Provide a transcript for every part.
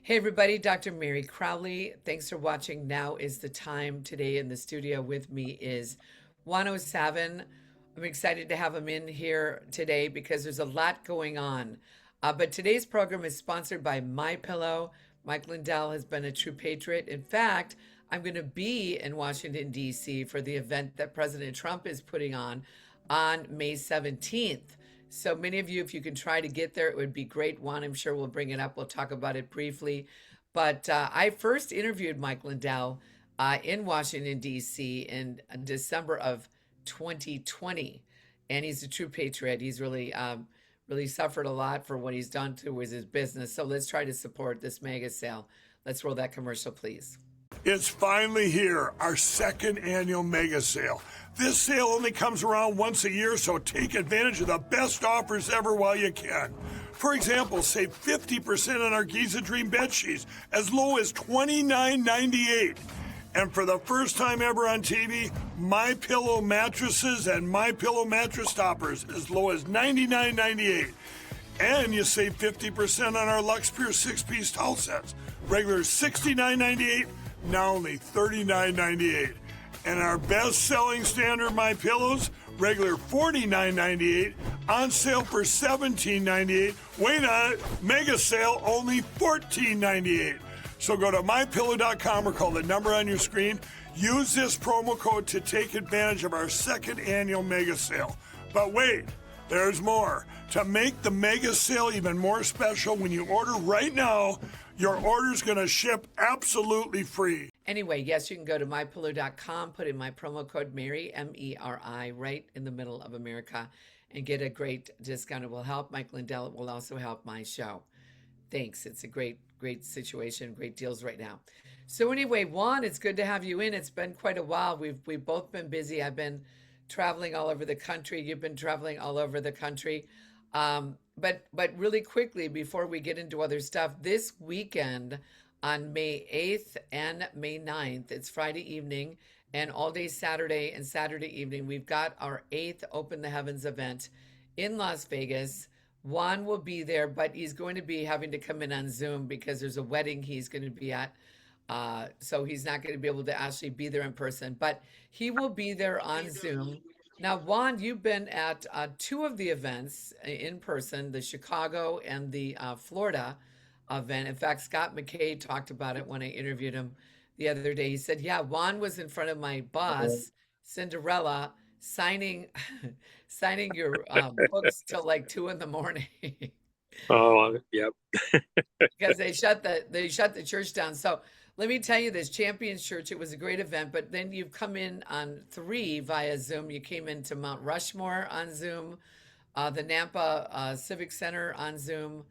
Hey everybody, Dr. Meri Crowley. Thanks for watching. Now is the time. Today in the studio with me is Juan SAVIN. I'm excited to have him in here today because there's a lot going on. But today's program is sponsored by My Pillow. Mike Lindell has been a true patriot. In fact, I'm going to be in Washington, D.C. for the event that President Trump is putting on May 17th. So many of you, if you can try to get there, it would be great. Juan, I'm sure we'll bring it up. We'll talk about it briefly. But I first interviewed Mike Lindell in Washington, D.C. in December of 2020. And he's a true patriot. He's really suffered a lot for what he's done to his business. So let's try to support this mega sale. Let's roll that commercial, please. It's finally here, our second annual mega sale. This sale only comes around once a year, so take advantage of the best offers ever while you can. For example, save 50% on our Giza Dream bed sheets, as low as $29.98. And for the first time ever on TV, My Pillow mattresses and My Pillow mattress toppers, as low as $99.98. And you save 50% on our Lux Pure 6-piece towel sets, regular $69.98. Now only $39.98. And our best-selling standard My Pillows, regular $49.98, on sale for $17.98. Wait on it, mega sale only $14.98. So go to mypillow.com or call the number on your screen. Use this promo code to take advantage of our second annual mega sale. But wait, there's more. To make the mega sale even more special, when you order right now, your order's going to ship absolutely free. Anyway, yes, you can go to mypillow.com, put in my promo code Meri, M-E-R-I, right in the middle of America, and get a great discount. It will help Mike Lindell. It will also help my show. Thanks. It's a great situation, great deals right now. So anyway, Juan, it's good to have you in. It's been quite a while. We've both been busy. I've been traveling all over the country. You've been traveling all over the country. But really quickly, before we get into other stuff, this weekend on May 8th and May 9th, it's Friday evening and all day Saturday and Saturday evening, we've got our 8th Open the Heavens event in Las Vegas. Juan will be there, but he's going to be having to come in on Zoom because there's a wedding he's going to be at. So he's not going to be able to actually be there in person, but he will be there on Zoom. Now, Juan, you've been at two of the events in person, the Chicago and the Florida event. In fact, Scott McKay talked about it when I interviewed him the other day. He said, yeah, Juan was in front of my boss, Cinderella, signing signing your books till like 2 a.m. Oh, yep. because they shut the church down. So let me tell you this, Champions Church, it was a great event, but then you've come in on 3 via Zoom. You came into Mount Rushmore on Zoom, the Nampa Civic Center on Zoom,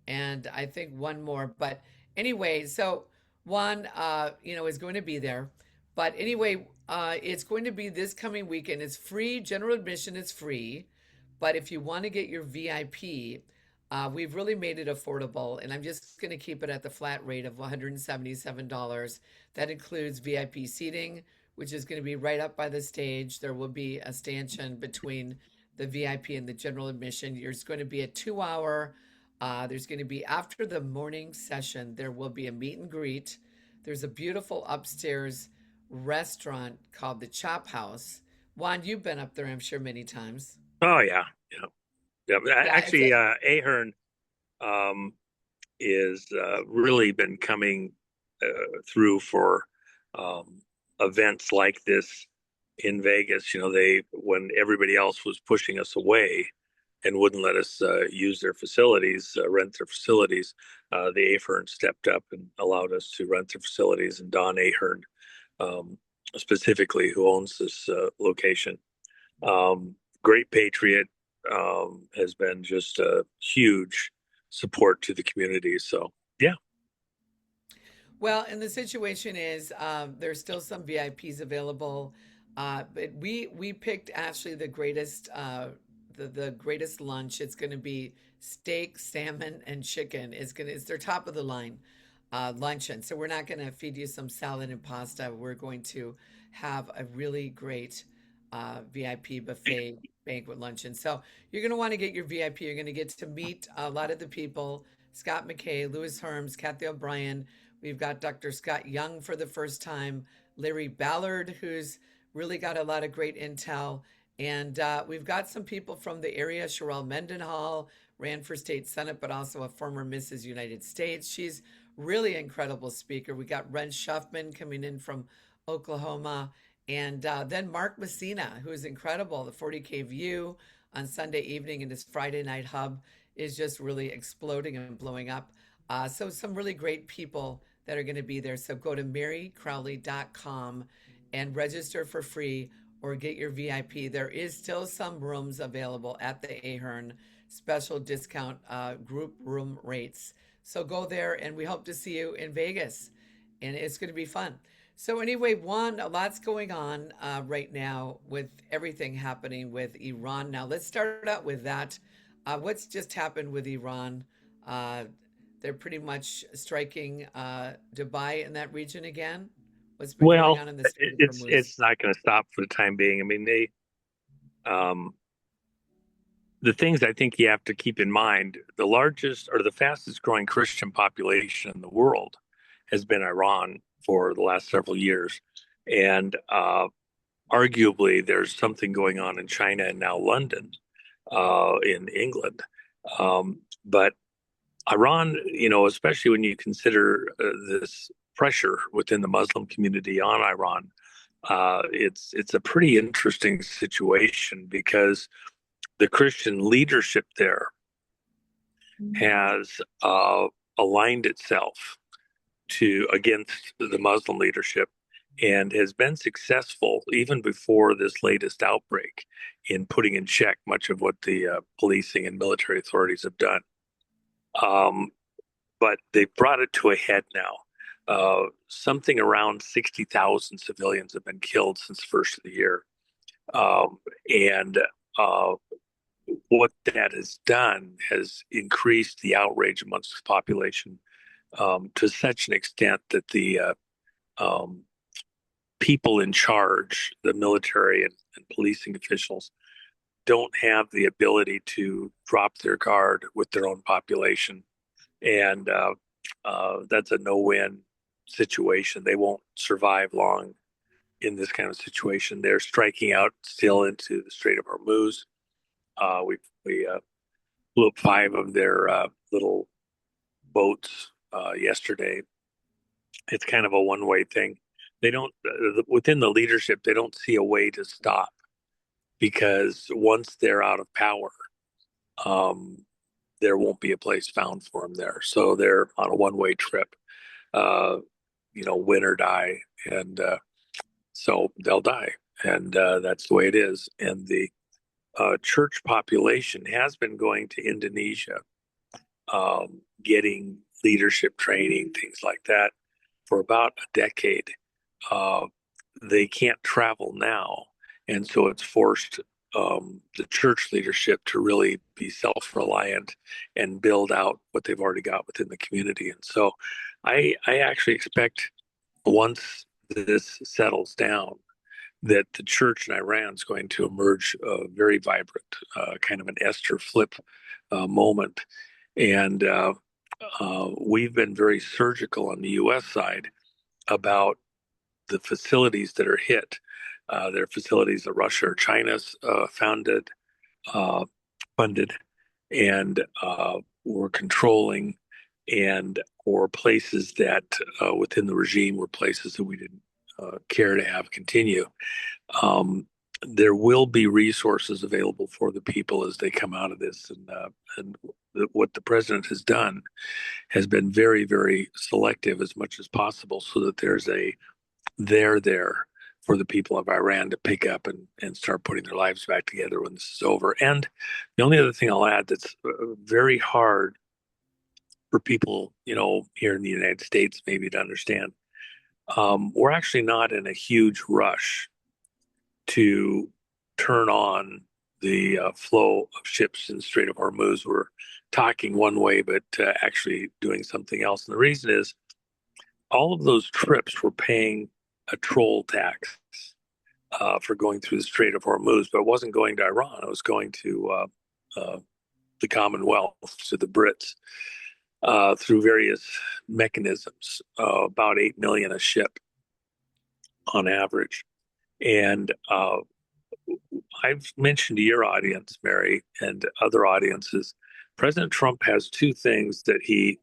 and I think one more. But anyway, so Juan, is going to be there. But anyway, it's going to be this coming weekend. It's free. General admission is free. But if you want to get your VIP, we've really made it affordable, and I'm just going to keep it at the flat rate of $177. That includes VIP seating, which is going to be right up by the stage. There will be a stanchion between the VIP and the general admission. There's going to be a 2-hour, there's going to be, after the morning session, there will be a meet and greet. There's a beautiful upstairs restaurant called the Chop House. Juan, you've been up there, I'm sure, many times. Oh, yeah. Yeah. Yeah. Yeah, Actually, Ahern is really been coming through for events like this in Vegas. When everybody else was pushing us away and wouldn't let us use their facilities, rent their facilities, the Ahern stepped up and allowed us to rent their facilities. And Don Ahern, specifically, who owns this location, great patriot, has been just a huge support to the community. So, yeah. Well, and the situation is there's still some VIPs available, but we picked actually the greatest the greatest lunch. It's going to be steak, salmon, and chicken. It's their top of the line luncheon. So we're not going to feed you some salad and pasta. We're going to have a really great VIP buffet banquet luncheon. So you're going to want to get your VIP. You're going to get to meet a lot of the people Scott McKay, Louis Herms, Kathy O'Brien. We've got Dr. Scott Young for the first time, Larry Ballard, who's really got a lot of great intel. And we've got some people from the area. Sherelle Mendenhall ran for state senate, but also a former Mrs. United States. She's really incredible speaker. We got Ren Schuffman coming in from Oklahoma. And then Mark Messina, who is incredible. The 40K View on Sunday evening and his Friday night hub is just really exploding and blowing up. So some really great people that are going to be there. So go to marycrowley.com and register for free or get your VIP. There is still some rooms available at the Ahern special discount group room rates. So go there, and we hope to see you in Vegas, and it's going to be fun. So anyway, Juan, a lot's going on right now with everything happening with Iran. Now let's start out with that. What's just happened with Iran? They're pretty much striking Dubai in that region again. What's been going on in the Strait of Hormuz? It's not going to stop for the time being. I mean, the things I think you have to keep in mind: the largest or the fastest growing Christian population in the world has been Iran for the last several years, and arguably there's something going on in China and now London, in England, but Iran, especially when you consider this pressure within the Muslim community on Iran, it's a pretty interesting situation because the Christian leadership there has aligned itself against the Muslim leadership and has been successful even before this latest outbreak in putting in check much of what the policing and military authorities have done. But they've brought it to a head now. Something around 60,000 civilians have been killed since the first of the year. And what that has done has increased the outrage amongst the population to such an extent that the people in charge, the military and policing officials, don't have the ability to drop their guard with their own population. And that's a no-win situation. They won't survive long in this kind of situation. They're striking out still into the Strait of Hormuz. We blew up 5 of their little boats yesterday. It's kind of a one-way thing. They don't, within the leadership, they don't see a way to stop, because once they're out of power, there won't be a place found for them there. So they're on a one-way trip, win or die. And so they'll die. And that's the way it is. And the church population has been going to Indonesia, getting leadership training, things like that, for about a decade. They can't travel now. And so it's forced the church leadership to really be self-reliant and build out what they've already got within the community. And so I actually expect, once this settles down, that the church in Iran is going to emerge very vibrant, kind of an Esther flip moment. And we've been very surgical on the U.S. side about the facilities that are hit. There are facilities that Russia or China's funded, and were controlling, or places that within the regime were places that we didn't care to have continue. There will be resources available for the people as they come out of this, and what the president has done has been very, very selective as much as possible, so that there's a there for the people of Iran to pick up and start putting their lives back together when this is over. And the only other thing I'll add that's very hard for people, here in the United States maybe to understand, we're actually not in a huge rush to turn on the flow of ships in the Strait of Hormuz. We're talking one way, but actually doing something else. And the reason is, all of those trips were paying a toll tax for going through the Strait of Hormuz, but it wasn't going to Iran. It was going to the Commonwealth, to the Brits. through various mechanisms, about 8 million a ship on average. And I've mentioned to your audience, Meri, and other audiences, President Trump has two things that he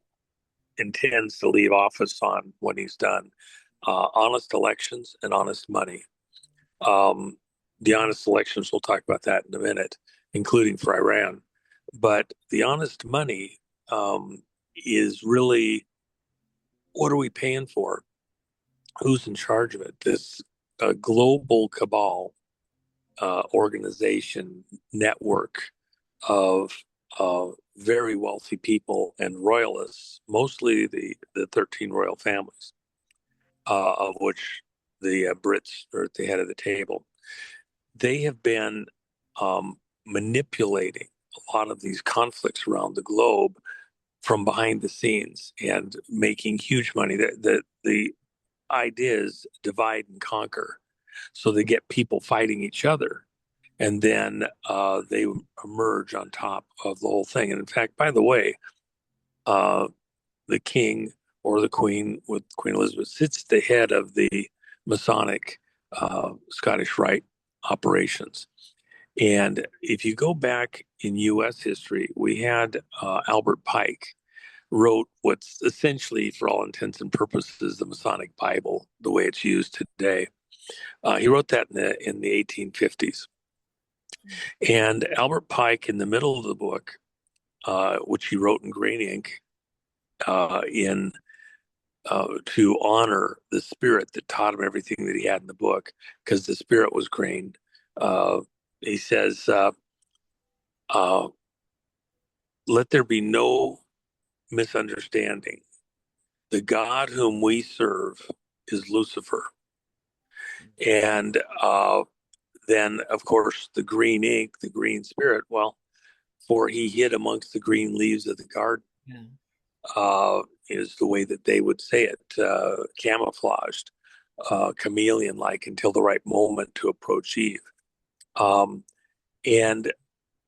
intends to leave office on when he's done: honest elections and honest money. Um, the honest elections, we'll talk about that in a minute, including for Iran. But the honest money is really, what are we paying for? Who's in charge of it? This global cabal organization network of very wealthy people and royalists, mostly the 13 royal families, of which the Brits are at the head of the table. They have been manipulating a lot of these conflicts around the globe from behind the scenes and making huge money. The idea is divide and conquer. So they get people fighting each other, and then they emerge on top of the whole thing. And in fact, by the way, the king or the queen, with Queen Elizabeth, sits at the head of the Masonic Scottish Rite operations. And if you go back in U.S. history, we had Albert Pike wrote what's essentially, for all intents and purposes, the Masonic Bible, the way it's used today. He wrote that in the 1850s. And Albert Pike, in the middle of the book, which he wrote in green ink, in to honor the spirit that taught him everything that he had in the book, because the spirit was green. He says, "Let there be no misunderstanding. The God whom we serve is Lucifer." And then, of course, the green ink, the green spirit, well, for he hid amongst the green leaves of the garden, is the way that they would say it, camouflaged, chameleon-like, until the right moment to approach Eve. And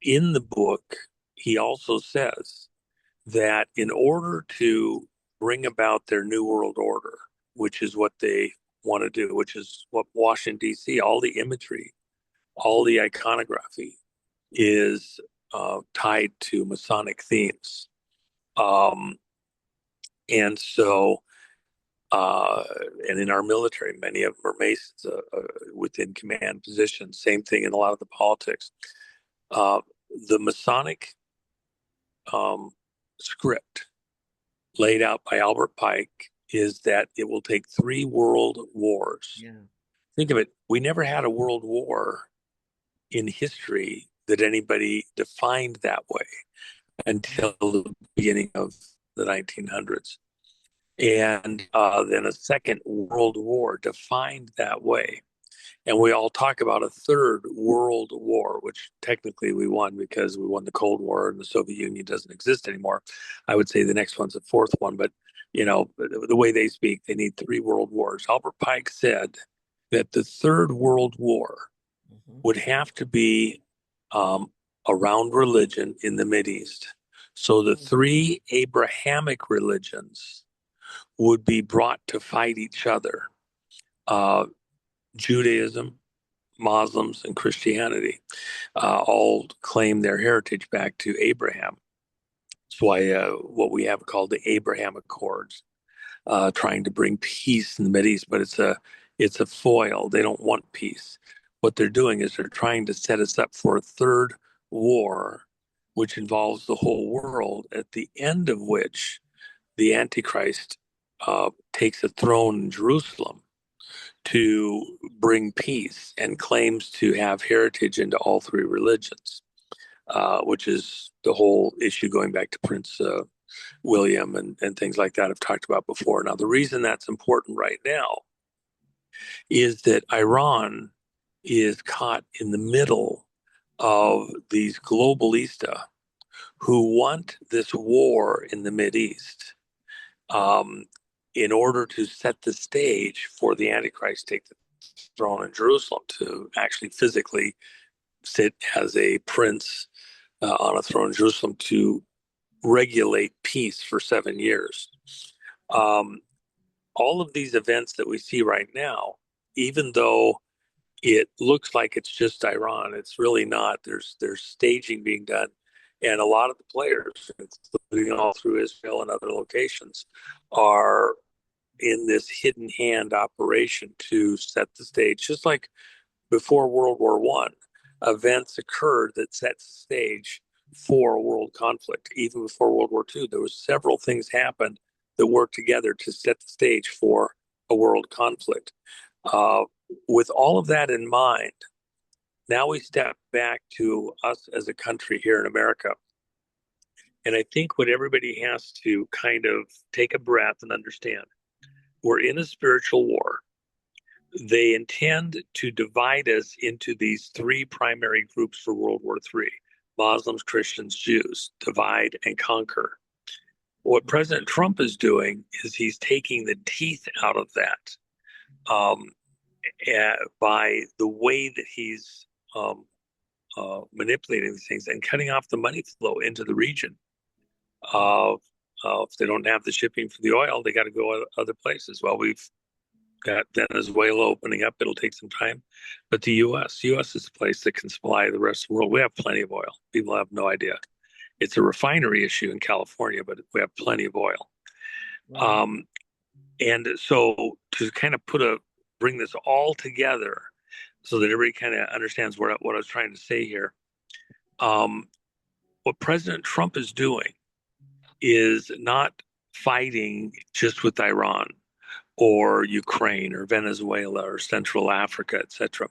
in the book, he also says that in order to bring about their New World Order, which is what they want to do, which is what Washington, D.C., all the imagery, all the iconography is tied to Masonic themes. And so, and in our military, many of them are Masons within command positions. Same thing in a lot of the politics. The Masonic script laid out by Albert Pike is that it will take 3 world wars. Yeah. Think of it. We never had a world war in history that anybody defined that way until the beginning of the 1900s. And then a second world war defined that way. And we all talk about a third world war, which technically we won because we won the Cold War and the Soviet Union doesn't exist anymore. I would say the next one's the fourth one, but you know, the way they speak, they need 3 world wars. Albert Pike said that the third world war would have to be around religion in the Mideast. So the 3 Abrahamic religions would be brought to fight each other. Judaism, Muslims, and Christianity all claim their heritage back to Abraham. That's why what we have called the Abraham Accords, trying to bring peace in the Mideast, but it's a foil. They don't want peace. What they're doing is they're trying to set us up for a third war, which involves the whole world, at the end of which the Antichrist takes a throne in Jerusalem to bring peace and claims to have heritage into all 3 religions, which is the whole issue going back to Prince William and things like that I've talked about before. Now, the reason that's important right now is that Iran is caught in the middle of these globalista who want this war in the Mideast in order to set the stage for the Antichrist to take the throne in Jerusalem, to actually physically sit as a prince on a throne in Jerusalem, to regulate peace for 7 years. All of these events that we see right now, even though it looks like it's just Iran, it's really not. There's staging being done, and a lot of the players, including all through Israel and other locations, are in this hidden hand operation to set the stage, just like before World War One, events occurred that set the stage for a world conflict. Even before World War II, there was several things happened that worked together to set the stage for a world conflict. Uh, with all of that in mind, now we step back to us as a country here in America. And I think what everybody has to kind of take a breath and understand, we're in a spiritual war. They intend to divide us into these three primary groups for World War III: Muslims, Christians, Jews, divide and conquer. What President Trump is doing is he's taking the teeth out of that by the way that he's manipulating these things and cutting off the money flow into the region. If they don't have the shipping for the oil, they got to go other places. Well, we've got Venezuela opening up. It'll take some time. But the U.S. is a place that can supply the rest of the world. We have plenty of oil. People have no idea. It's a refinery issue in California, but we have plenty of oil. Wow. And so to kind of bring this all together so that everybody kind of understands what I was trying to say here. What President Trump is doing is not fighting just with Iran or Ukraine or Venezuela or Central Africa, etc.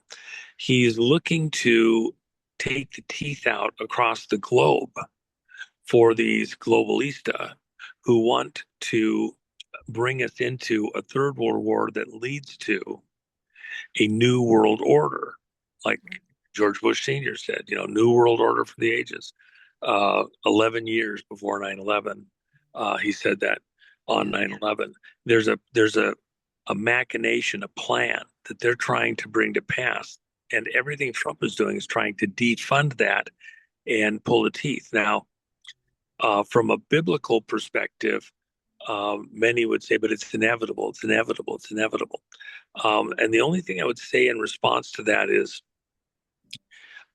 He's looking to take the teeth out across the globe for these globalista who want to bring us into a third world war that leads to a new world order, like George Bush Sr. said, new world order for the ages. 11 years before 9/11, he said that on 9/11. There's a machination, a plan that they're trying to bring to pass, and everything Trump is doing is trying to defund that and pull the teeth. Now, from a biblical perspective, many would say, but it's inevitable, it's inevitable, it's inevitable. And the only thing I would say in response to that is,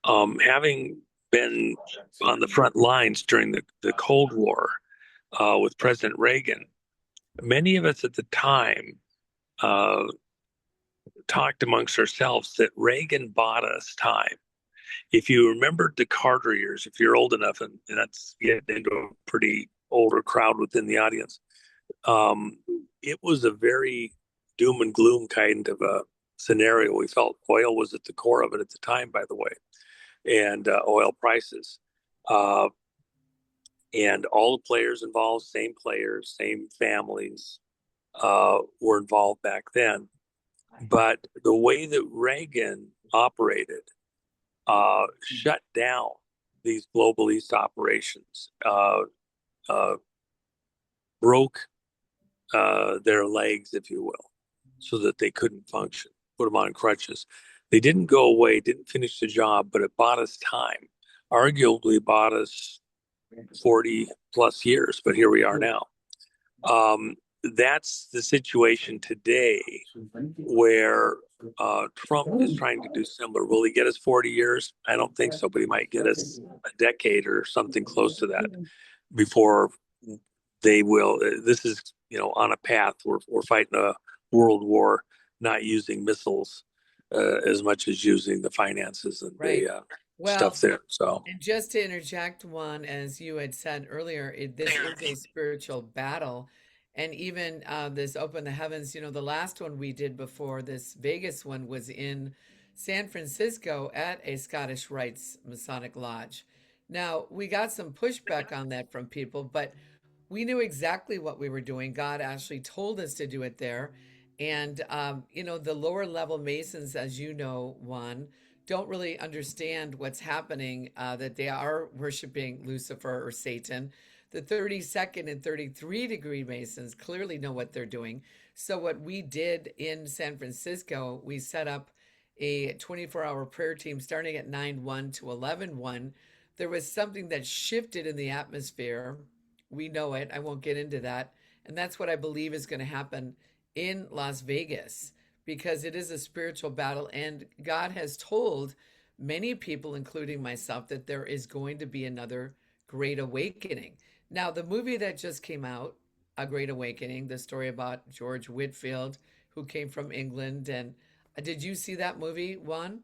having been on the front lines during the Cold War with President Reagan, many of us at the time talked amongst ourselves that Reagan bought us time. If you remember the Carter years, if you're old enough, and that's getting into a pretty older crowd within the audience, it was a very doom and gloom kind of a scenario. We felt oil was at the core of it at the time, by the way, and oil prices. And all the players involved, same players, same families, were involved back then. But the way that Reagan operated shut down these globalist operations, broke their legs, if you will, so that they couldn't function, put them on crutches. They didn't go away, didn't finish the job, but it bought us time, arguably bought us 40 plus years, but here we are now. That's the situation today where Trump is trying to do similar. Will he get us 40 years? I don't think so, but he might get us a decade or something close to that before they will. This is, on a path. We're fighting a world war, not using missiles as much as using the finances and the stuff there. So, and just to interject, Juan, as you had said earlier, this is a spiritual battle. And even this Open the Heavens, the last one we did before this Vegas one was in San Francisco at a Scottish Rites Masonic Lodge. Now, we got some pushback on that from people, but we knew exactly what we were doing. God actually told us to do it there. And, the lower level Masons, as you know, Juan, don't really understand what's happening, that they are worshiping Lucifer or Satan. The 32nd and 33 degree Masons clearly know what they're doing. So what we did in San Francisco, we set up a 24-hour prayer team starting at 9/1 to 11/1. There was something that shifted in the atmosphere. We know it. I won't get into that. And that's what I believe is going to happen in Las Vegas because it is a spiritual battle. And God has told many people, including myself, that there is going to be another great awakening. Now, the movie that just came out, A Great Awakening, the story about George Whitfield, who came from England. And did you see that movie, Juan?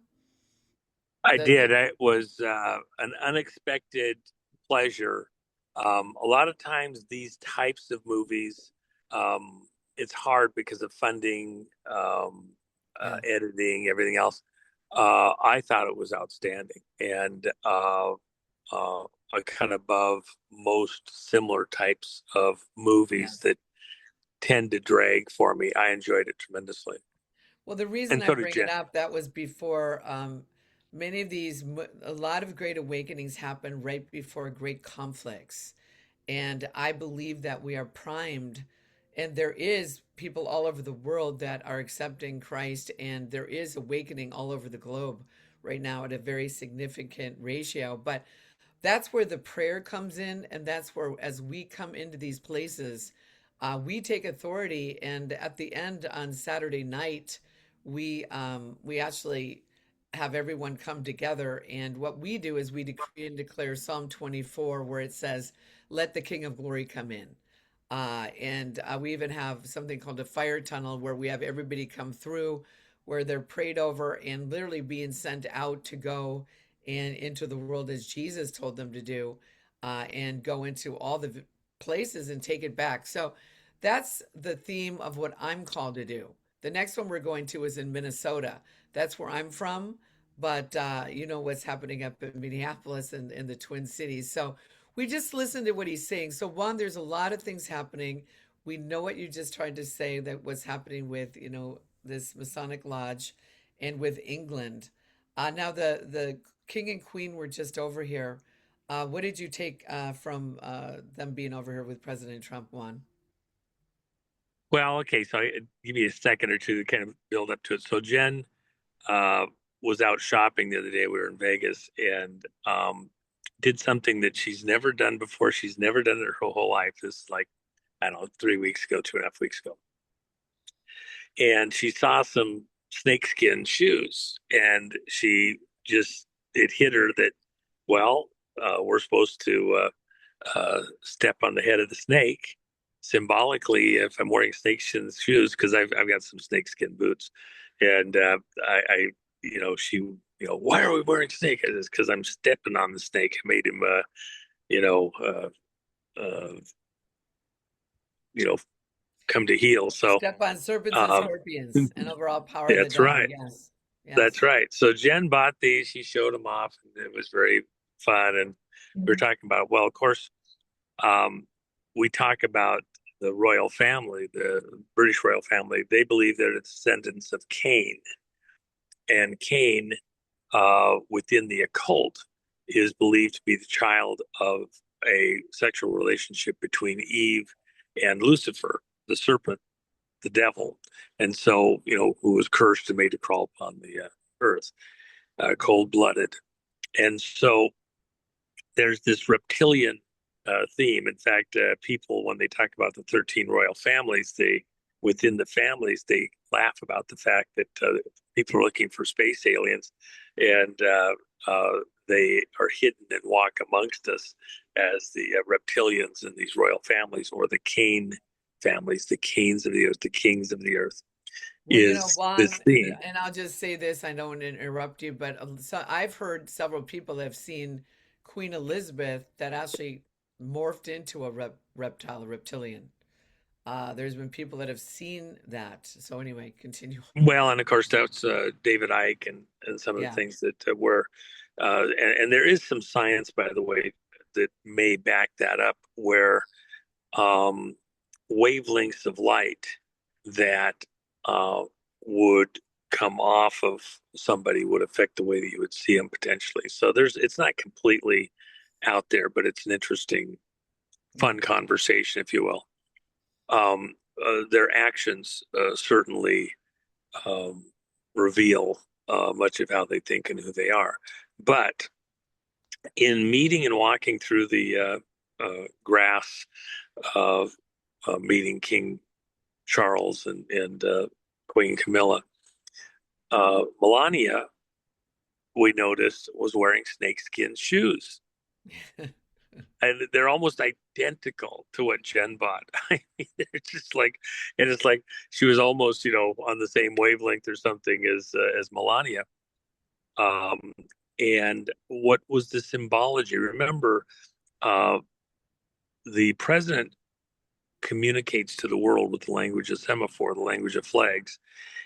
I The did. It was an unexpected pleasure. A lot of times, these types of movies, it's hard because of funding, Yeah. editing, everything else. I thought it was outstanding and kind of above most similar types of Yeah. movies that tend to drag for me. I enjoyed it tremendously, Well, the reason and I so did bring it Jen. up, that was before many of these, a lot of great awakenings happen right before great conflicts. And I believe that we are primed, and there is people all over the world that are accepting Christ, and there is awakening all over the globe right now at a very significant ratio. But that's where the prayer comes in, and that's where, as we come into these places, we take authority. And at the end on Saturday night, we actually have everyone come together, and what we do is we decree and declare Psalm 24, where it says, "Let the King of Glory come in." And we even have something called a fire tunnel where we have everybody come through, where they're prayed over and literally being sent out to go and into the world as Jesus told them to do, and go into all the places and take it back. So that's the theme of what I'm called to do. The next one we're going to is in Minnesota. That's where I'm from, but you know what's happening up in Minneapolis and in the Twin Cities. So we just listened to what he's saying. So one, there's a lot of things happening. We know what you just tried to say, that what's happening with, you know, this Masonic Lodge and with England. Now the king and queen were just over here. What did you take from them being over here with President Trump? One. Well, okay, so give me a second or two to kind of build up to it. So Jen uh, was out shopping the other day. We were in Vegas and did something that she's never done before. She's never done it her whole life. This is like, I don't know, 3 weeks ago, 2.5 weeks ago. And she saw some snakeskin shoes and it hit her that, well, we're supposed to step on the head of the snake symbolically if I'm wearing snakeskin shoes because I've got some snakeskin boots, and she why are we wearing snake? It's because I'm stepping on the snake. I made him you know uh, uh, you know come to heel. So Step on serpents and um, scorpions and overall power of the that's devil. right. Yes. Yes. That's right. So Jen bought these. She showed them off, and it was very fun. And we were talking about, well, of course, um, we talk about the royal family, the British royal family. They believe they're the descendants of Cain, and Cain, within the occult, is believed to be the child of a sexual relationship between Eve and Lucifer, the serpent, the devil, and so who was cursed and made to crawl upon the earth, cold-blooded. And so there's this reptilian theme. In fact, people, when they talk about the 13 royal families, within the families, they laugh about the fact that people are looking for space aliens, and they are hidden and walk amongst us as the reptilians in these royal families, or the Cain families, the Cains of the earth, the kings of the earth, Well, you know, is this Juan, theme. and I'll just say this, I don't want to interrupt you, but so I've heard several people have seen Queen Elizabeth that actually morphed into a reptile, a reptilian. There's been people that have seen that. So anyway, continue. Well, and of course, that's David Icke and some of the Yeah. things that were, and there is some science, by the way, that may back that up, where um, wavelengths of light that would come off of somebody would affect the way that you would see them potentially. So it's not completely out there, but it's an interesting, fun conversation, if you will. Their actions certainly um, reveal much of how they think and who they are. But in meeting and walking through the grass, meeting King Charles and Queen Camilla. Melania, we noticed, was wearing snakeskin shoes. And they're almost identical to what Jen bought. I mean, they're just like, and it's like she was almost, on the same wavelength or something as Melania. And what was the symbology? Remember, the president communicates to the world with the language of semaphore, the language of flags,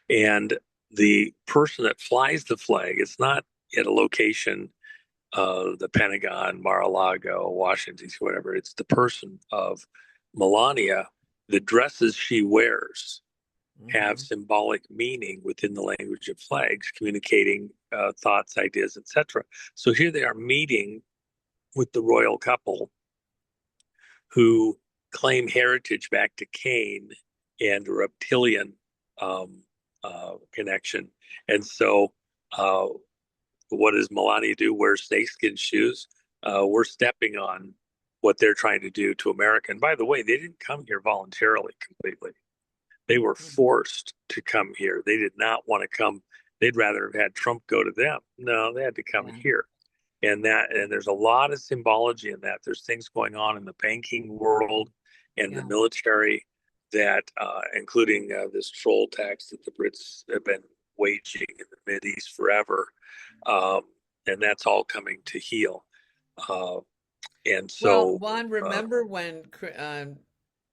and the person that flies the flag, it's not at a location, the Pentagon, Mar-a-Lago, Washington, whatever. It's the person of Melania. The dresses she wears have symbolic meaning within the language of flags, communicating thoughts, ideas, etc. So here they are meeting with the royal couple who claim heritage back to Cain and a reptilian connection. And so what does Melania do? Wear snakeskin shoes. We're stepping on what they're trying to do to America. And by the way, they didn't come here voluntarily completely. They were forced to come here. They did not want to come. They'd rather have had Trump go to them. No, they had to come here. And there's a lot of symbology in that. There's things going on in the banking world and the military that, including this troll tax that the Brits have been waging in the Mideast forever. And that's all coming to heel. And so, Juan, remember when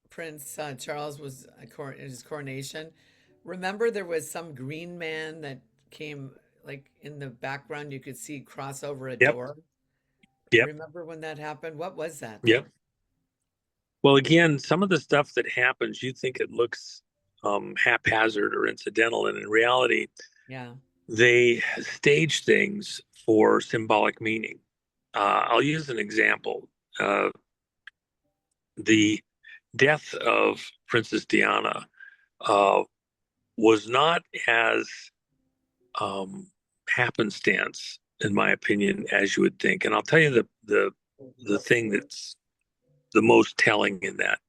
Prince Charles was in his coronation? Remember there was some green man that came, like in the background, you could see cross over a door. Yep. Remember when that happened? What was that? Yep. Well, again, some of the stuff that happens, you think it looks haphazard or incidental, and in reality, they stage things for symbolic meaning. I'll use an example. The death of Princess Diana was not as happenstance, in my opinion, as you would think. And I'll tell you the thing that's the most telling in that.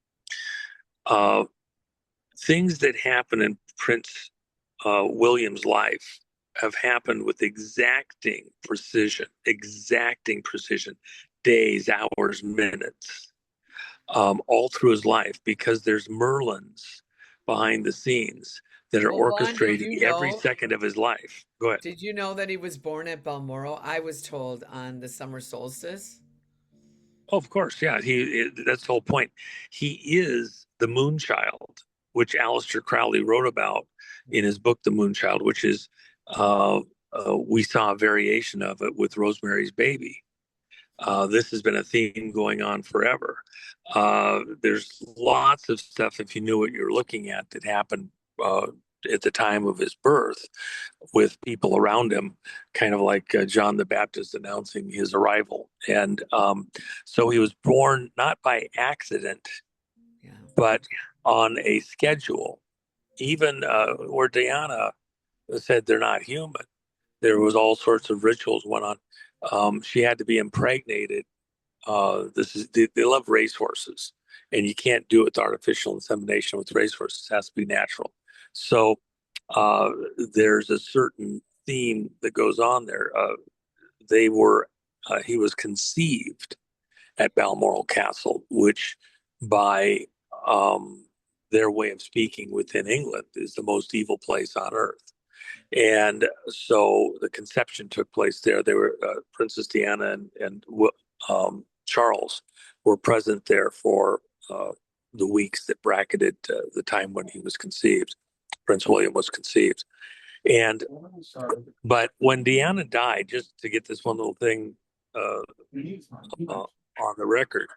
Things that happen in Prince William's life have happened with exacting precision, days, hours, minutes, all through his life, because there's Merlins behind the scenes that are orchestrating every second of his life. Go ahead. Did you know that he was born at Balmoral? I was told on the summer solstice. Oh, of course, yeah. That's the whole point. He is the moon child, which Aleister Crowley wrote about in his book, The Moon Child, which is we saw a variation of it with Rosemary's Baby. This has been a theme going on forever. There's lots of stuff, if you knew what you're looking at, that happened at the time of his birth with people around him, kind of like John the Baptist announcing his arrival. And so he was born not by accident, but on a schedule. Even where Diana said they're not human, there was all sorts of rituals went on. She had to be impregnated. They love racehorses, and you can't do it with artificial insemination with racehorses. It has to be natural. So there's a certain theme that goes on there. He was conceived at Balmoral Castle, which by their way of speaking within England is the most evil place on earth. And so the conception took place there. They were Princess Diana and Charles were present there for the weeks that bracketed the time when he was conceived. Prince William was conceived. But when Diana died, just to get this one little thing on the record,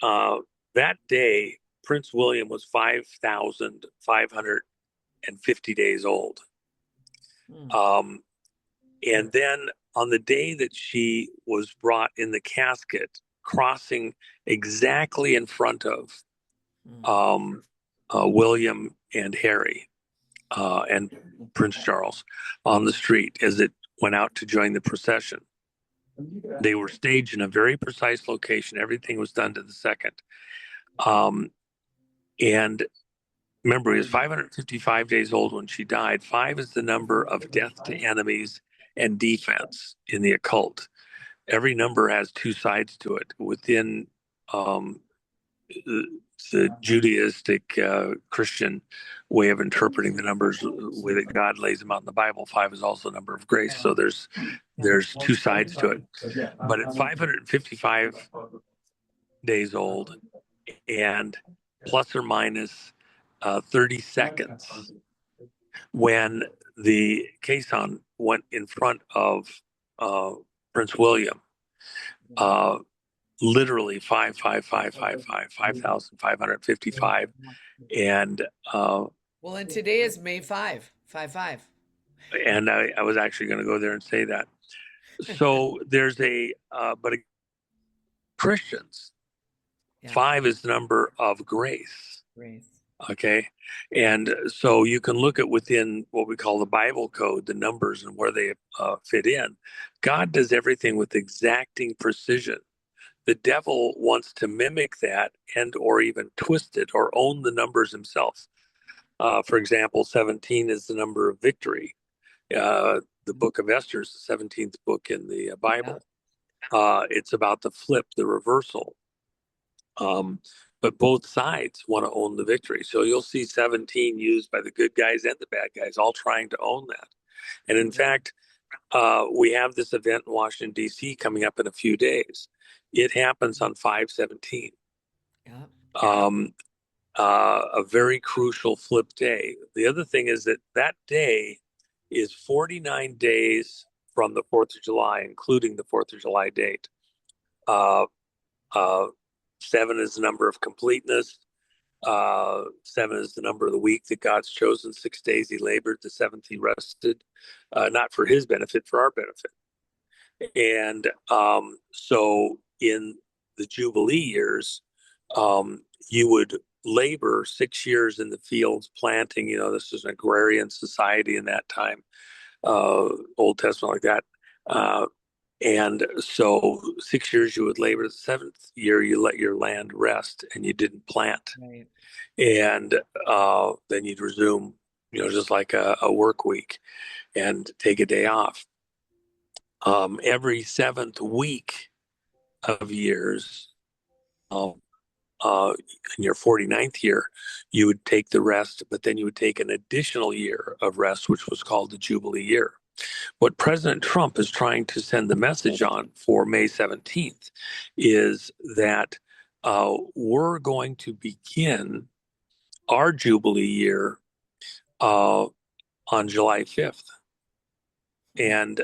that day, Prince William was 5,550 days old. And then on the day that she was brought in the casket, crossing exactly in front of William and Harry and Prince Charles on the street as it went out to join the procession, They were staged in a very precise location. Everything was done to the second. Um, and remember, he was 555 days old when she died. Five is the number of death to enemies and defense in the occult. Every number has two sides to it. Within the Judaistic Christian way of interpreting the numbers, the way that God lays them out in the Bible, five is also a number of grace. So there's two sides to it. But at 555 days old and plus or minus 30 seconds, when the caisson went in front of Prince William, literally 5,555, and Well, and today is May 5. and I was actually going to go there and say that. So there's but Christians, Yeah. five is the number of grace. Grace. Okay. And so you can look at within what we call the Bible code, the numbers and where they fit in. God does everything with exacting precision. The devil wants to mimic that and or even twist it or own the numbers himself. For example, 17 is the number of victory. The book of Esther is the 17th book in the Bible. It's about the flip, the reversal. But both sides want to own the victory. So you'll see 17 used by the good guys and the bad guys, all trying to own that. And in fact, we have this event in Washington, D.C. coming up in a few days. It happens on 5/17. A very crucial flip day. The other thing is that day is 49 days from the 4th of July, including the 4th of July date. 7 is the number of completeness. 7 is the number of the week that God's chosen. 6 days he labored, the 7th he rested, not for his benefit, for our benefit. And so in the Jubilee years, you would labor 6 years in the fields planting. This is an agrarian society in that time, Old Testament like that. And so 6 years you would labor. The 7th year you let your land rest and you didn't plant. Right. And then you'd resume, just like a work week and take a day off. Every 7th week of years, in your 49th year, you would take the rest, but then you would take an additional year of rest, which was called the Jubilee year. What President Trump is trying to send the message on for May 17th is that we're going to begin our Jubilee year on July 5th. And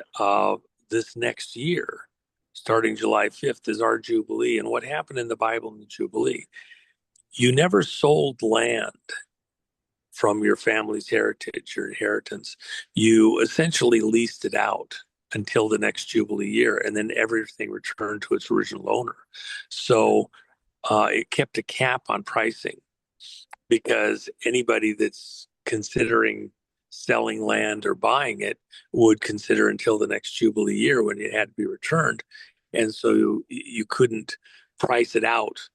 this next year, starting July 5th, is our Jubilee. And what happened in the Bible in the Jubilee? You never sold land from your family's heritage, your inheritance. You essentially leased it out until the next Jubilee year, and then everything returned to its original owner. So it kept a cap on pricing, because anybody that's considering selling land or buying it would consider until the next Jubilee year when it had to be returned. And so you couldn't price it out,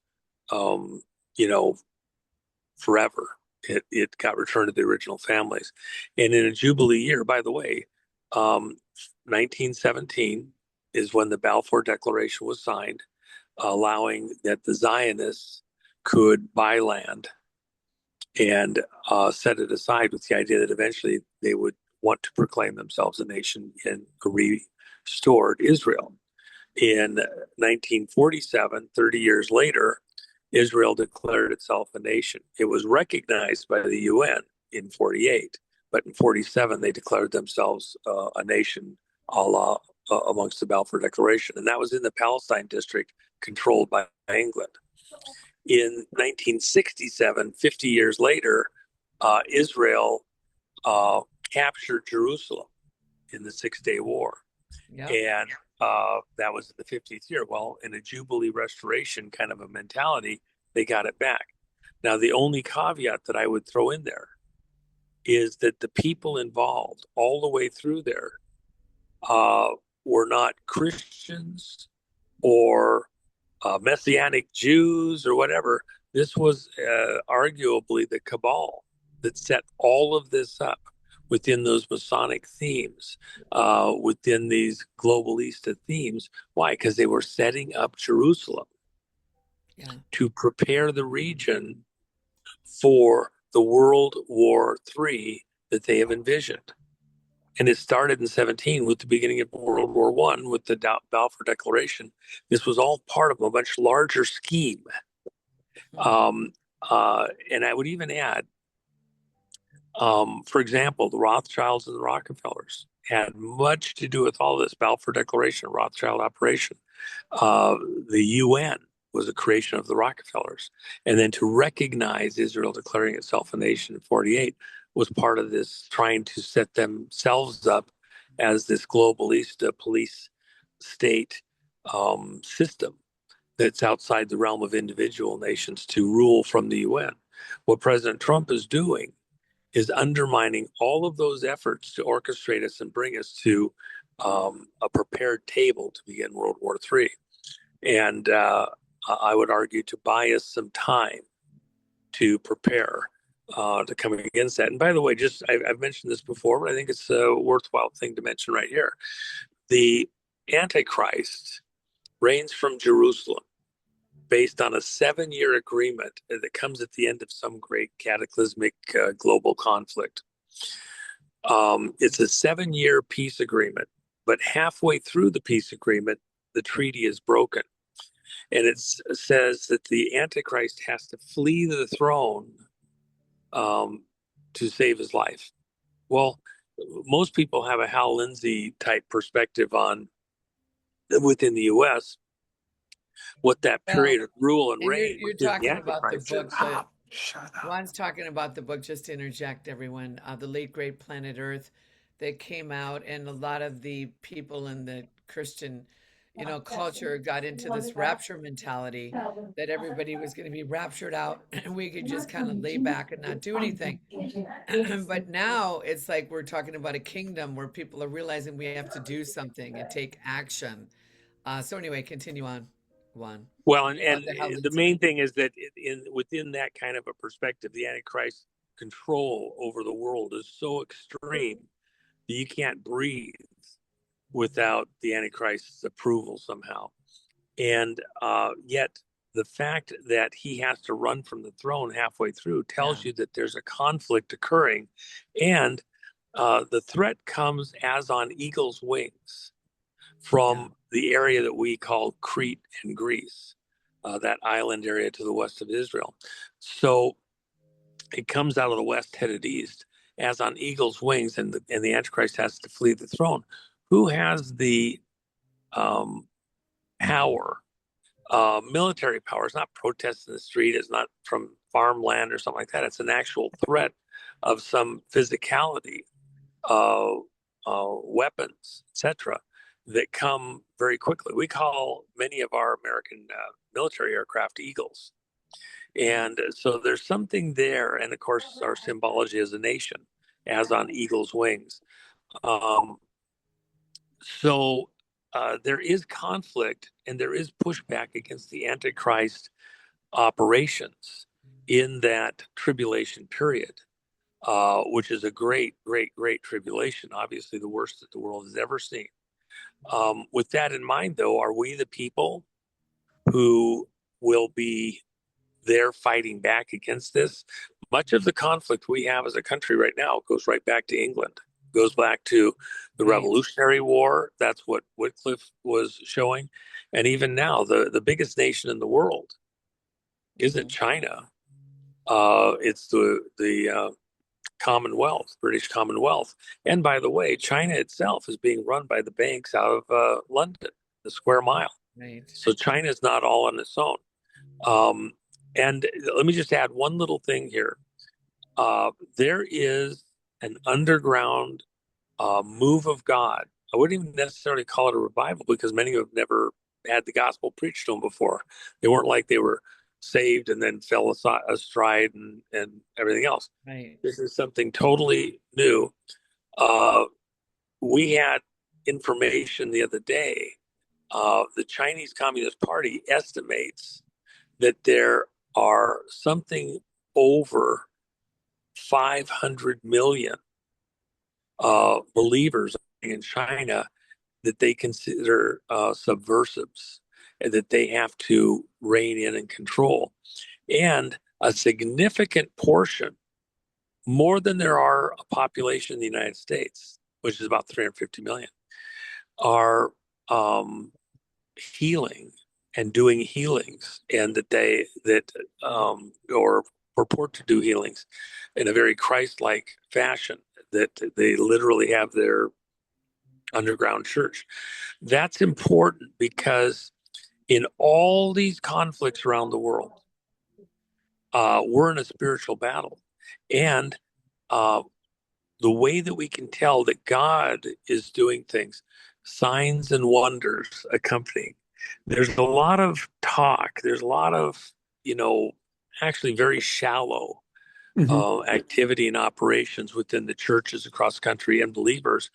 forever. It got returned to the original families. And in a Jubilee year, by the way, 1917 is when the Balfour Declaration was signed, allowing that the Zionists could buy land and set it aside with the idea that eventually they would want to proclaim themselves a nation in a restored Israel. In 1947, 30 years later, Israel declared itself a nation. It was recognized by the UN in 48, but in 47 they declared themselves a nation amongst the Balfour Declaration, and that was in the Palestine district controlled by England. In 1967, 50 years later, Israel captured Jerusalem in the Six-Day War. Yep. And that was the 50th year. Well, in a Jubilee restoration kind of a mentality, they got it back. Now, the only caveat that I would throw in there is that the people involved all the way through there were not Christians or Messianic Jews or whatever. This was arguably the cabal that set all of this up within those Masonic themes, within these globalista themes. Why? Because they were setting up Jerusalem to prepare the region for the World War III that they have envisioned. And it started in 17 with the beginning of World War I with the Balfour Declaration. This was all part of a much larger scheme. And I would even add, for example, the Rothschilds and the Rockefellers had much to do with all this Balfour Declaration, Rothschild operation. The UN was a creation of the Rockefellers. And then to recognize Israel declaring itself a nation in 48 was part of this trying to set themselves up as this globalista police state system that's outside the realm of individual nations to rule from the UN. What President Trump is doing is undermining all of those efforts to orchestrate us and bring us to a prepared table to begin World War III. And I would argue to buy us some time to prepare to come against that. And by the way, I've mentioned this before, but I think it's a worthwhile thing to mention right here. The Antichrist reigns from Jerusalem based on a 7-year agreement that comes at the end of some great cataclysmic global conflict. It's a 7-year peace agreement, but halfway through the peace agreement, the treaty is broken. And it says that the Antichrist has to flee the throne to save his life. Well, most people have a Hal Lindsey type perspective on within the U.S. what that period of rule and reign. You're talking about the book. Shut up. Juan's talking about the book, just to interject everyone, The Late Great Planet Earth, that came out, and a lot of the people in the Christian culture got into this rapture mentality that everybody was going to be raptured out and we could just kind of lay back and not do anything. But now it's like we're talking about a kingdom where people are realizing we have to do something and take action. So anyway, continue on, Juan. Well, and the main thing is that within that kind of a perspective, the Antichrist control over the world is so extreme that you can't breathe without the Antichrist's approval somehow. And yet the fact that he has to run from the throne halfway through tells you that there's a conflict occurring. And the threat comes as on eagle's wings from the area that we call Crete and Greece, that island area to the west of Israel. So it comes out of the west, headed east, as on eagle's wings, and the Antichrist has to flee the throne. Who has the power? Military power. It's not protests in the street. It's not from farmland or something like that. It's an actual threat of some physicality, weapons, etc., that come very quickly. We call many of our American military aircraft Eagles. And so there's something there. And of course, our symbology as a nation, as on eagle's wings. So there is conflict and there is pushback against the Antichrist operations in that tribulation period, which is a great, great, great tribulation, obviously the worst that the world has ever seen. With that in mind, though, are we the people who will be there fighting back against this? Much of the conflict we have as a country right now goes right back to England, goes back to the Revolutionary War. That's what Wycliffe was showing. And even now, the biggest nation in the world isn't China. It's the Commonwealth, British Commonwealth. And by the way, China itself is being run by the banks out of London, the square mile. Right. So China is not all on its own. And let me just add one little thing here. There is an underground move of God. I wouldn't even necessarily call it a revival because many have never had the gospel preached to them before. They weren't like they were saved and then fell astride and everything else. Right. This is something totally new. We had information the other day. The Chinese Communist Party estimates that there are something over 500 million believers in China that they consider subversives and that they have to rein in and control. And a significant portion, more than there are a population in the United States, which is about 350 million, are healing and doing healings, and or purport to do healings in a very Christ-like fashion, that they literally have their underground church. That's important because in all these conflicts around the world, we're in a spiritual battle. And the way that we can tell that God is doing things, signs and wonders accompanying. There's a lot of talk. There's a lot of, actually very shallow activity and operations within the churches across the country and believers.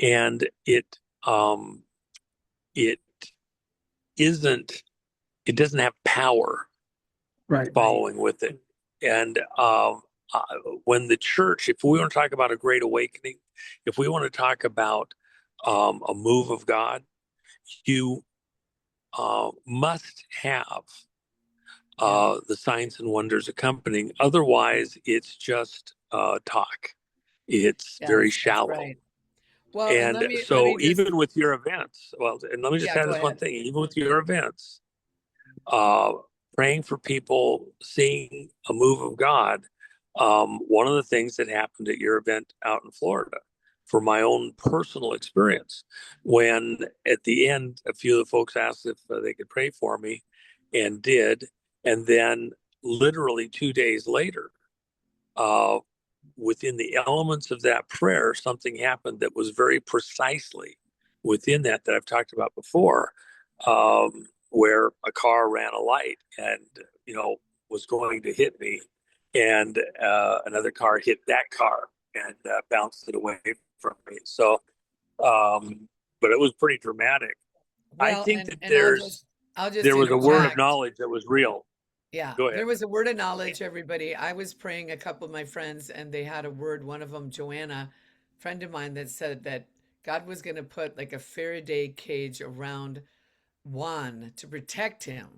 And it doesn't have power following with it. And when the church, if we want to talk about a great awakening, if we want to talk about a move of God, you must have the signs and wonders accompanying. Otherwise, it's just talk. It's very shallow. Right. Well, and And let me so just, even with your events, and let me just add this one thing, even with your events, praying for people, seeing a move of God. One of the things that happened at your event out in Florida, for my own personal experience, when at the end, a few of the folks asked if they could pray for me and did. And then literally 2 days later, within the elements of that prayer, something happened that was very precisely within that I've talked about before, where a car ran a light and, was going to hit me, and another car hit that car and bounced it away from me. So, but it was pretty dramatic. well, I think and, that and there was a word of interject. knowledge that was real. Yeah, Go ahead. there was a word of knowledge, everybody. I was praying, a couple of my friends, and they had a word. One of them, Joanna, friend of mine, that said that God was going to put like a Faraday cage around Juan to protect him.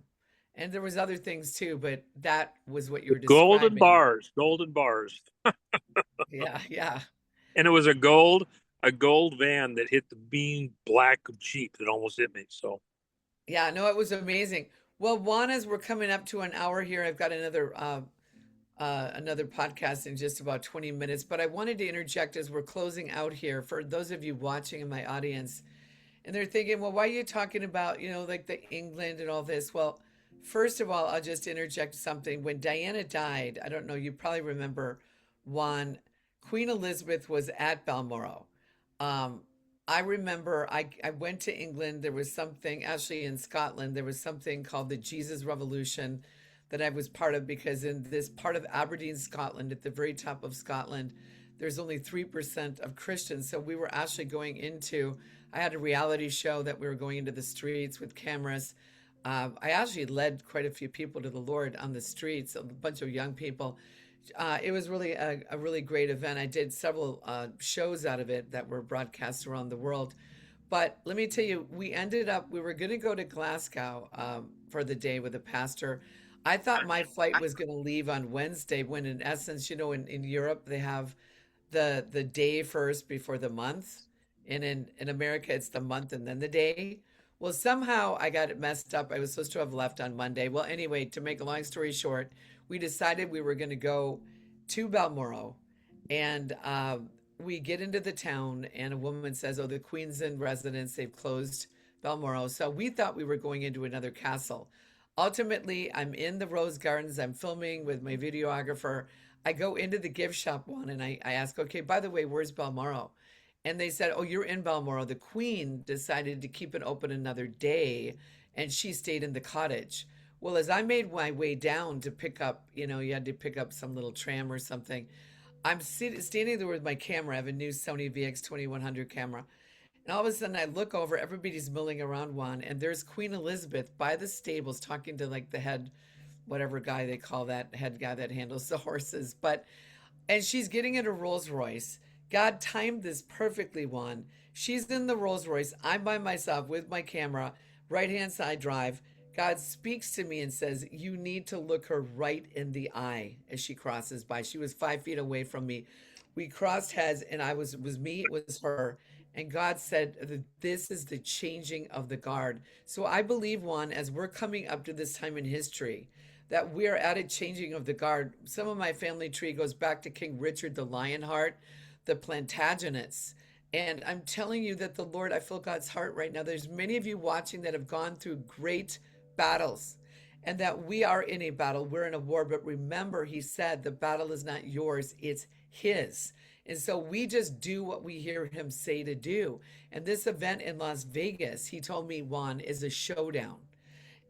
And there was other things too, but that was what you were Golden describing. bars. Yeah, yeah. And it was a gold van that hit the bean black Jeep that almost hit me. So Yeah, no, it was amazing. Well, Juan, as we're coming up to an hour here, I've got another podcast in just about 20 minutes, but I wanted to interject as we're closing out here for those of you watching in my audience, and they're thinking, well, why are you talking about, like the England and all this? Well, first of all, I'll just interject something. When Diana died, I don't know, you probably remember, Juan, Queen Elizabeth was at Balmoral. Um, I remember I went to England. There was something, actually in Scotland, there was something called the Jesus Revolution that I was part of, because in this part of Aberdeen, Scotland, at the very top of Scotland, there's only 3% of Christians. So we were actually going into, I had a reality show that we were going into the streets with cameras. I actually led quite a few people to the Lord on the streets, a bunch of young people. It was really a really great event. I did several shows out of it that were broadcast around the world. But let me tell you, we were going to go to Glasgow for the day with a pastor. I thought my flight was going to leave on Wednesday, when in essence, in Europe, they have the day first before the month. And in America, it's the month and then the day. Well, somehow I got it messed up. I was supposed to have left on Monday. Well, anyway, to make a long story short, we decided we were going to go to Balmoral, and we get into the town, and a woman says, "Oh, the Queen's in residence. They've closed Balmoral." So we thought we were going into another castle. Ultimately, I'm in the Rose Gardens. I'm filming with my videographer. I go into the gift shop one, and I ask, "Okay, by the way, where's Balmoral?" And they said, "Oh, you're in Balmoral. The Queen decided to keep it open another day, and she stayed in the cottage." Well, as I made my way down to pick up, you had to pick up some little tram or something. I'm standing there with my camera. I have a new Sony VX2100 camera. And And all of a sudden I look over, everybody's milling around Juan, and there's Queen Elizabeth by the stables talking to like the head, whatever guy they call that head guy that handles the horses. But and she's getting in a Rolls Royce. God timed this perfectly, Juan. She's in the Rolls Royce. I'm by myself with my camera, right hand side drive. God speaks to me and says, "You need to look her right in the eye as she crosses by." She was 5 feet away from me. We crossed heads, and it was me, it was her. And God said, "This is the changing of the guard." So I believe, Juan, as we're coming up to this time in history, that we are at a changing of the guard. Some of my family tree goes back to King Richard the Lionheart, the Plantagenets. And I'm telling you that the Lord, I feel God's heart right now. There's many of you watching that have gone through great battles, and that we are in a battle. We're in a war. But remember, he said the battle is not yours, it's his. And so we just do what we hear him say to do. And this event in Las Vegas, he told me, Juan, is a showdown.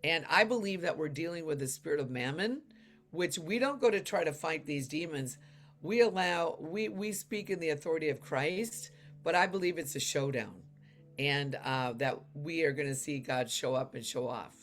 And I believe that we're dealing with the spirit of mammon, which we don't go to try to fight these demons. We speak in the authority of Christ, but I believe it's a showdown, and that we are going to see God show up and show off.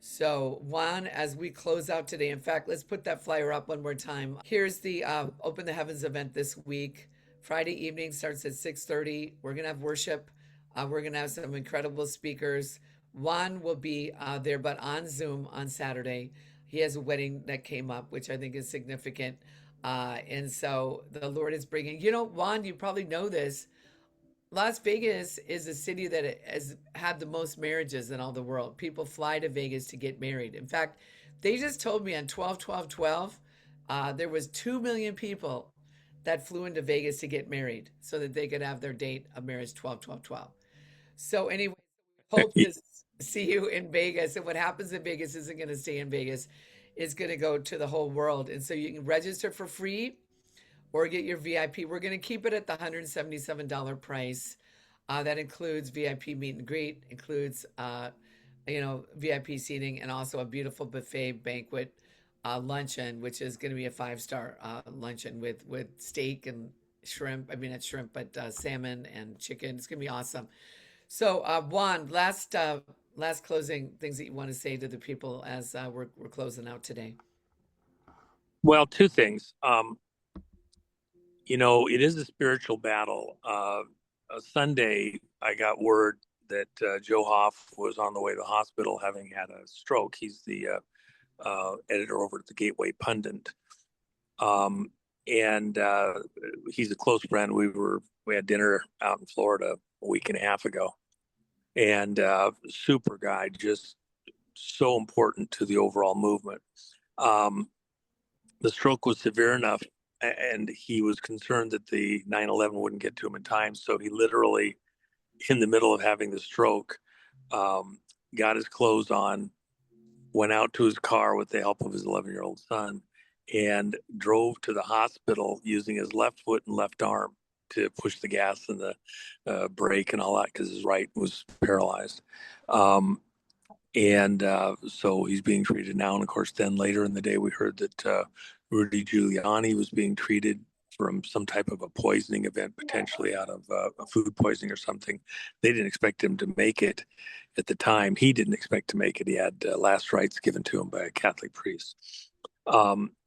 So, Juan, as we close out today, in fact, let's put that flyer up one more time. Here's the Open the Heavens event this week. Friday evening starts at 6:30. We're going to have worship. We're going to have some incredible speakers. Juan will be there, but on Zoom on Saturday. He has a wedding that came up, which I think is significant. And so the Lord is bringing, Juan, you probably know this. Las Vegas is a city that has had the most marriages in all the world. People fly to Vegas to get married. In fact, they just told me on 12/12/12, there was 2 million people that flew into Vegas to get married so that they could have their date of marriage 12/12/12. So anyway, hope to see you in Vegas. And what happens in Vegas isn't going to stay in Vegas. It's going to go to the whole world. And so you can register for free or get your VIP. We're going to keep it at the $177 price. That includes VIP meet and greet, includes VIP seating, and also a beautiful buffet banquet luncheon, which is going to be a 5-star luncheon with steak and shrimp. I mean, not shrimp, but salmon and chicken. It's going to be awesome. So, Juan, last closing things that you want to say to the people as we're closing out today. Well, two things. It is a spiritual battle. Sunday, I got word that Joe Hoff was on the way to the hospital having had a stroke. He's the editor over at the Gateway Pundit. And he's a close friend. We had dinner out in Florida a week and a half ago. And super guy, just so important to the overall movement. The stroke was severe enough, and he was concerned that the 911 wouldn't get to him in time. So he literally, in the middle of having the stroke, got his clothes on, went out to his car with the help of his 11-year-old son, and drove to the hospital using his left foot and left arm to push the gas and the brake and all that, because his right was paralyzed. So he's being treated now. And of course, then later in the day, we heard that Rudy Giuliani was being treated from some type of a poisoning event, potentially out of a food poisoning or something. They didn't expect him to make it at the time. He didn't expect to make it. He had last rites given to him by a Catholic priest.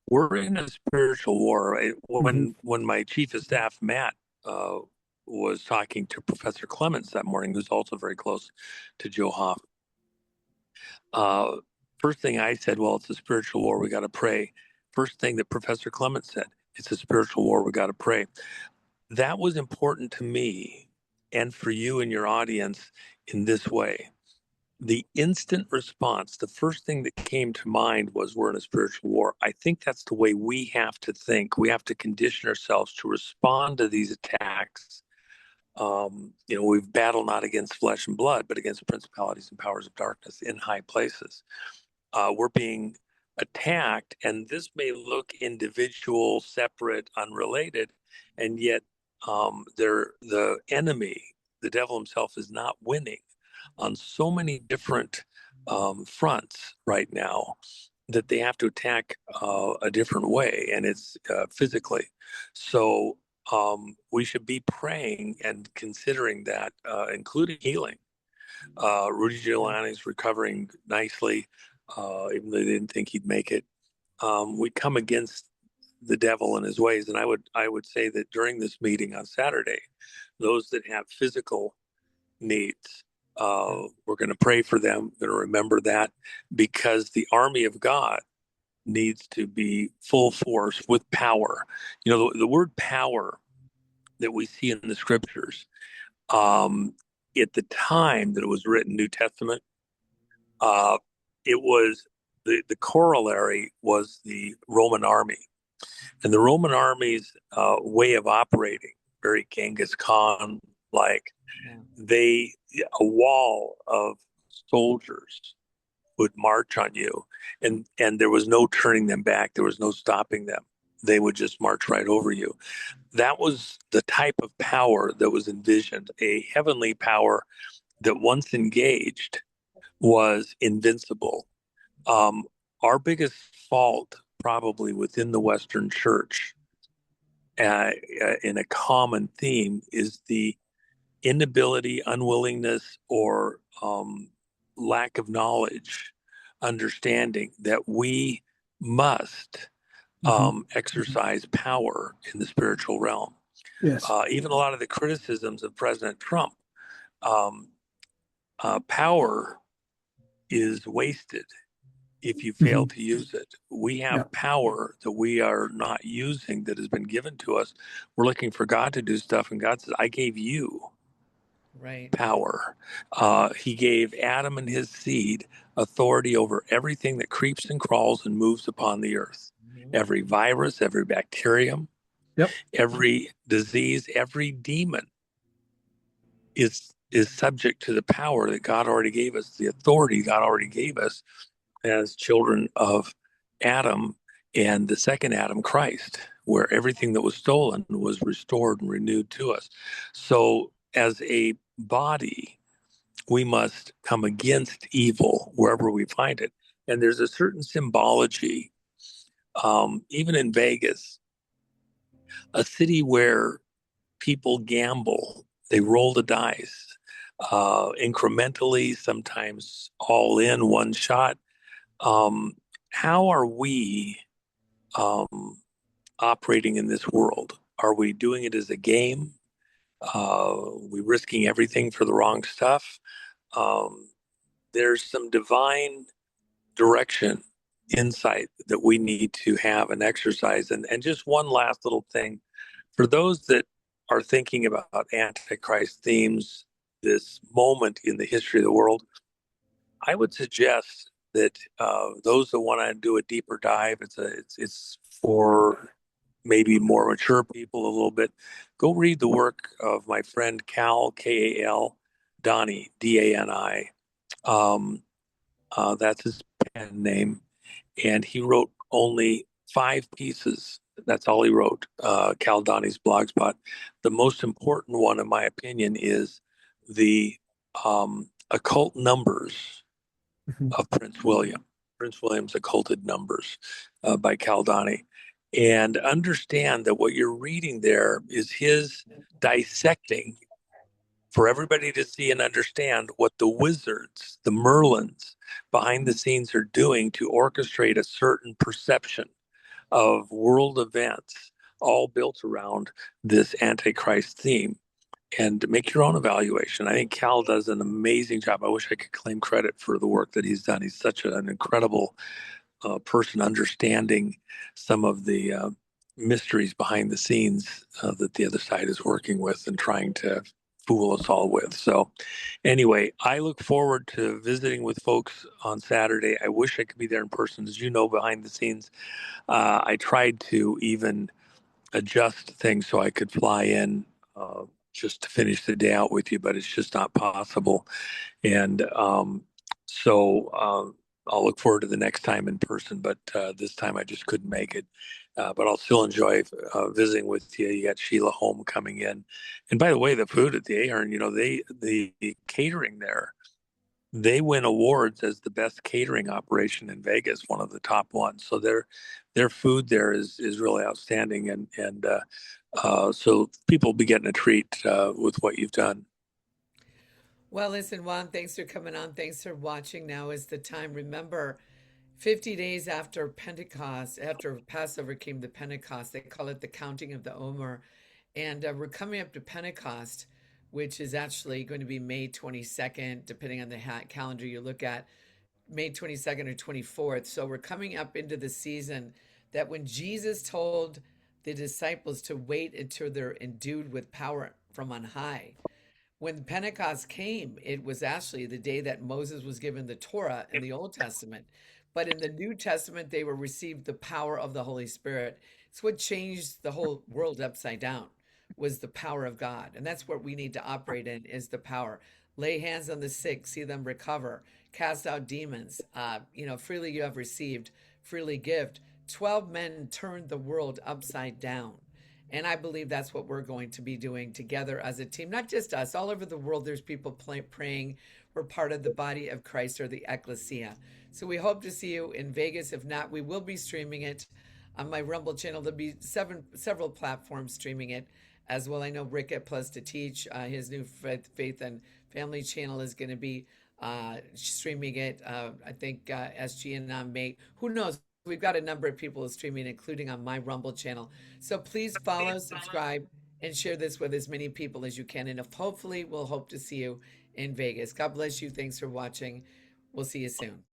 We're in a spiritual war. When my chief of staff, Matt, was talking to Professor Clements that morning, who's also very close to Joe Hoff, first thing I said, well, it's a spiritual war, we got to pray. First thing that Professor Clements said, it's a spiritual war, we got to pray. That was important to me and for you and your audience in this way. The instant response, the first thing that came to mind was we're in a spiritual war. I think that's the way we have to think. We have to condition ourselves to respond to these attacks. We've battled not against flesh and blood, but against principalities and powers of darkness in high places. We're being attacked, and this may look individual, separate, unrelated, and yet the enemy, the devil himself, is not winning on so many different fronts right now that they have to attack a different way, and it's physically. So we should be praying and considering that, including healing. Rudy Giuliani's recovering nicely, even though they didn't think he'd make it. We come against the devil and his ways, and I would say that during this meeting on Saturday, those that have physical needs, we're going to pray for them. We're going to remember that, because the army of God needs to be full force with power. You know, the word power that we see in the scriptures, at the time that it was written, New Testament, uh, it was the corollary was the Roman army. And the Roman army's way of operating, very Genghis Khan like, a wall of soldiers would march on you, and there was no turning them back. There was no stopping them. They would just march right over you. That was the type of power that was envisioned, a heavenly power that once engaged was invincible. Our biggest fault, probably within the Western Church, in a common theme, is the inability, unwillingness, or lack of knowledge, understanding that we must exercise power in the spiritual realm. Yes. Even a lot of the criticisms of President Trump, power is wasted if you fail to use it. We have power that we are not using that has been given to us. We're looking for God to do stuff, and God says, I gave you power. He gave Adam and his seed authority over everything that creeps and crawls and moves upon the earth. Every virus, every bacterium, every disease, every demon is subject to the power that God already gave us, the authority God already gave us as children of Adam and the second Adam, Christ, where everything that was stolen was restored and renewed to us. So as a body, we must come against evil wherever we find it. And there's a certain symbology, even in Vegas, a city where people gamble, they roll the dice incrementally, sometimes all in one shot. How are we operating in this world? Are we doing it as a game? We risking everything for the wrong stuff? There's some divine direction, insight that we need to have and exercise. And just one last little thing for those that are thinking about Antichrist themes, this moment in the history of the world, I would suggest that those that want to do a deeper dive, it's for maybe more mature people a little bit. Go read the work of my friend Cal, Kal, Donnie, Dani. That's his pen name, and he wrote only 5 pieces. That's all he wrote. Cal Donnie's Blogspot. The most important one, in my opinion, is the occult numbers of Prince William. Prince William's Occulted Numbers by Cal Donnie. And understand that what you're reading there is his dissecting for everybody to see and understand what the wizards, the Merlins behind the scenes are doing to orchestrate a certain perception of world events, all built around this Antichrist theme. And make your own evaluation. I think Cal does an amazing job. I wish I could claim credit for the work that he's done. He's such an incredible person, understanding some of the mysteries behind the scenes that the other side is working with and trying to fool us all with. So anyway, I look forward to visiting with folks on Saturday. I wish I could be there in person. As you know, behind the scenes, I tried to even adjust things so I could fly in just to finish the day out with you, but it's just not possible. And so I'll look forward to the next time in person, but this time I just couldn't make it. But I'll still enjoy visiting with you. You got Sheila Holm coming in. And by the way, the food at the Ahern, you know, the catering there they win awards as the best catering operation in Vegas, one of the top ones. So their food there is really outstanding, and so people be getting a treat with what you've done. Well, listen, Juan, thanks for coming on. Thanks for watching. Now is the time. Remember, 50 days after Pentecost, after Passover came to Pentecost, they call it the counting of the Omer. And we're coming up to Pentecost, which is actually going to be May 22nd, depending on the calendar you look at, May 22nd or 24th. So we're coming up into the season that when Jesus told the disciples to wait until they're endued with power from on high, when Pentecost came, it was actually the day that Moses was given the Torah in the Old Testament. But in the New Testament, they were received the power of the Holy Spirit. It's what changed the whole world upside down was the power of God. And that's what we need to operate in is the power. Lay hands on the sick, see them recover, cast out demons. Freely you have received, freely give. 12 men turned the world upside down. And I believe that's what we're going to be doing together as a team, not just us. All over the world, there's people praying. We're part of the body of Christ or the ecclesia. So we hope to see you in Vegas. If not, we will be streaming it on my Rumble channel. There'll be several platforms streaming it as well. I know Rick at Plus to Teach, his new faith and family channel is going to be streaming it. I think SG and Mate. Who knows? We've got a number of people streaming, including on my Rumble channel. So please follow, subscribe, and share this with as many people as you can. And if hopefully we'll hope to see you in Vegas. God bless you. Thanks for watching. We'll see you soon.